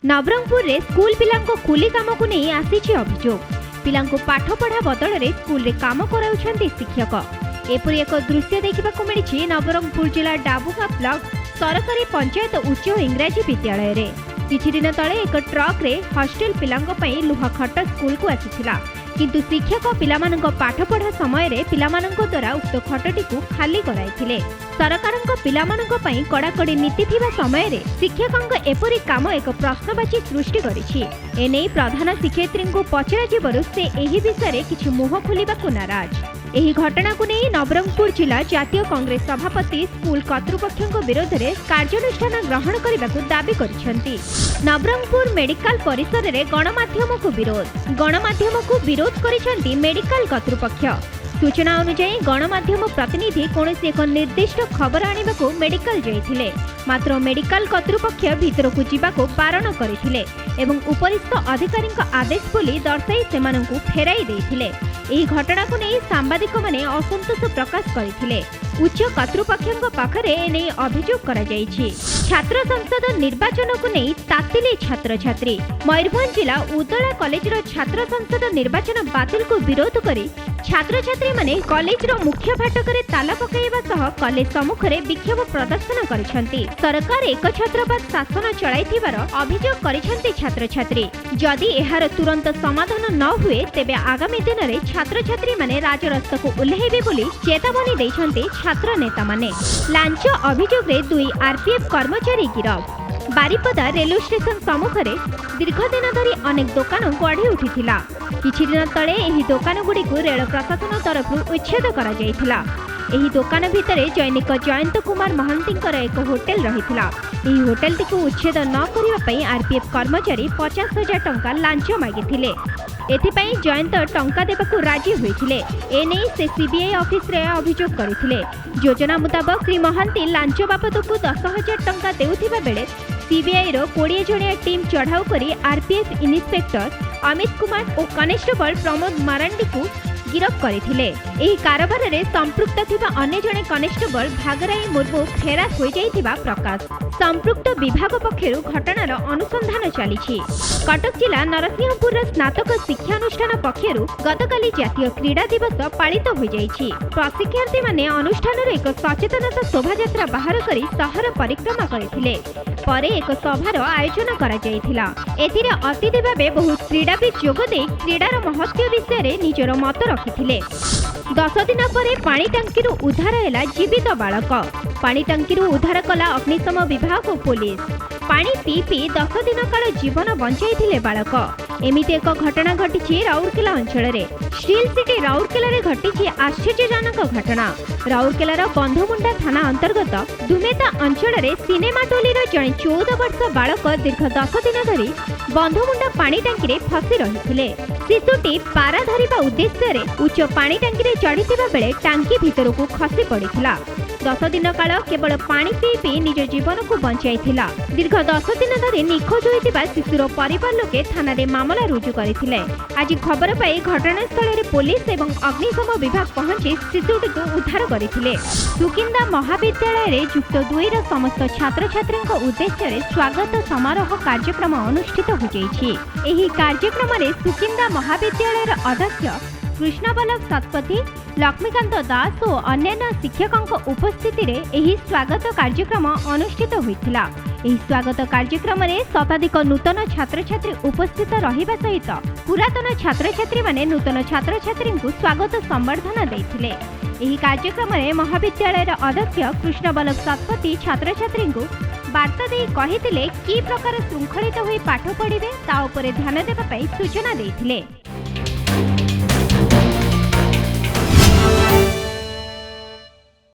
नवरंगपुर रे स्कूल पिलांको कुली काम को नहीं आसीछि अभियोग। पिलांको पाठ पढ़ा बदल रे स्कूल रे काम कराउछन्ति शिक्षक। एपरि एक दृश्य देखिबाकू मिलिछि नवरंगपुर जिला डाबुगा ब्लॉक सरकारी पंचायत उच्च इंग्राजी विद्यालय रे। किछि दिन तळे एक ट्रक रे हॉस्टेल पिलांको पई लुहा खट स्कूल को आसीथिला, किंतु शिक्षक पिलामानंको पाठ पढ़ा समय रे पिलामानंको द्वारा उक्त खटटी को खाली कराइथिले। सरकारंको पिलामानंको पई कड़ाकड़ी नीति थिबा समय रे शिक्षकंको एपरि काम एक प्रश्नवाची सृष्टि करिछि। एनै प्रधान शिक्षयित्री को पचरा जिवरु से एही विषय रे किछि मुह खोलिबाकू नाराज। एही घटना को नहीं नवरंगपुर जिला जातीय कांग्रेस सभापति स्कूल कर्तृपक्षों विरोध में कार्यानुष्ठान ग्रहण करने को दाबी करिसेंति। नवरंगपुर मेडिकल परिसर में गणमाध्यम को विरोध करिसेंति मेडिकल कर्तृपक्ष। सूचना अनुसार गणमाध्यम प्रतिनिधि कौनसी एक निर्दिष्ट खबर आने को मेडिकल जाइथिले, मात्र मेडिकल कर्तृपक्ष भीतर को जीवाको बारण करथिले एवं उपरिस्थ अधिकारी आदेश बोली दर्शाई सेमानंकु फेराई देथिले। एही घटना को नहीं सांबादिक माने असंतोष प्रकाश करथिले। उच्च कर्तृपक्षों पाखरे एने अभियोग करा जायछि। छात्र संसद निर्वाचन को नहीं तातिले छात्र छात्री। मयूरभंज जिला उदला कॉलेज छात्र संसद निर्वाचन बातिल को विरोध करी छात्र छात्री माने कॉलेज मुख्य फाटक रे ताला पकाइबा सह कॉलेज सम्मुख रे विक्षोभ प्रदर्शन करिसेंति। सरकार एक छत्रपात शासन चलाइथिबार अभियोग करिसेंति छात्र छात्री। जदि एहार तुरंत समाधान न हुए तेबे आगामी दिन रे छात्र छात्री माने राजरास्ता को उल्लेइबे बोली चेतावनी दैछंति छात्र नेता माने। लांच अभियोग रे 2 आरपीएफ कर्मचारी गिरफ। बारिपदा रेलवे स्टेशन सम्मुख रे दीर्घ दिन धरी अनेक दुकान गढ़ी उठिथिला। किछि दिन तळे एही दुकान गुडी को रेल प्रशासन तरफ उच्छेद करा जायथिला। एही दुकान भितरे जैनिक जयंत कुमार महांतींकर एक होटेल रहिथिला। एही होटेल को उच्छेद न करिबा पई आरपीएफ कर्मचारी 50,000 टंका लांच मागिथिले। एथिपई जयंत टंका देबाकू राजी होइथिले। एने से सीबीआई ऑफिस रे अभियोग करिथिले। योजना मुताबक श्री महांती लांच बाबदकू 10,000 टंका देउथिबा बेले सीबीआई रो 20 जणिया टीम चढ़ाऊ करी आरपीएफ इन्स्पेक्टर अमित कुमार और कनेस्टेबल प्रमोद मारांडी को गिरफ करथिले। एही कारबार रे संपृक्त थिबा अन्य जणे कनेस्टेबल भागराई मुर्मू फेरार होई जाइथिबा प्रकाश। संपृक्त विभाग पक्षरु घटनार अनुसंधान चलिछि। कटक जिला नरसिंहपुर स्नातक शिक्षा अनुष्ठान पक्षरु गतकाली जातीय क्रीड़ा दिवस पालित हो जाइछि। प्रशिक्षार्थी माने अनुष्ठान एक सचेतनता शोभायात्रा बाहर करी शहर परिक्रमा करथिले। परे एक सभार आयोजन करा जाइथिला। एथिरे अतिथि भाबे बहुत क्रीड़ाविद जोगदे क्रीडार महत्व विषय रे निजर मत रखिथिले। 10 दिन पर पानी टांकी उद्धार है जीवित बालक। पानी टांकी उद्धार कला अग्निशम विभाग और पुलिस। पानी पी पी 10 दिन काल जीवन बंचाई बालक। एमिति एक घटना घटी राउरकेला अंचल रे। स्टील सिटी राउरकेला रे घटी आश्चर्यजनक घटना। राउरकेलार बंधमुंडा थाना अंतर्गत दुमेता अंचल रे सिनेमा टोली जड़े 14 वर्ष बालक दीर्घ 10 दिन धरी बंधमुंडा पानी टांकी रे फसी रहिथिले। शिशुटी पारा धरिबा उद्देश्य रे उच्च पानी टांकी रे चढ़ीथिबा बेले टांकी भितर को खसी पड़िथिला। 10 दिन काल केवल पानी पी पी निज जीवन को बंचाइथिला। दीर्घ 10 दिन धरि निखोज होइतिबा शिशुर परिवार लोके थाना रे मामला रुजु करथिले। आज खबर पाई घटनास्थल रे पुलिस एवं अग्निशम विभाग पहुंची शिशुटी को उद्धार करथिले। सुकिंदा महाविद्यालय रे युक्त 2 र समस्त छात्र छात्री उद्देश्य रे स्वागत समारोह कार्यक्रम अनुष्ठित हो जाइछि। एही कार्यक्रम रे सुकिंदा महाविद्यालय र अध्यक्ष कृष्णबल्लभ शतपथी, लक्ष्मीकांत दास और अन्य शिक्षकों उपस्थिति रे एही स्वागत कार्यक्रम अनुष्ठित होइथिला। एही स्वागत कार्यक्रम रे शताधिक नूतन छात्र छात्री उपस्थित रहिबा सहित पुरातन छात्र छात्री माने नूतन छात्र छात्री को स्वागत संबर्धना देथिले। एही कार्यक्रम रे महाविद्यालय र अध्यक्ष कृष्णबल्लभ शतपथी छात्र छात्री को वार्ता दे कहिथिले कि प्रकार शृंखलित होई पाठ पढ़िबे ता उपरे ध्यान देबा पई सूचना देथिले।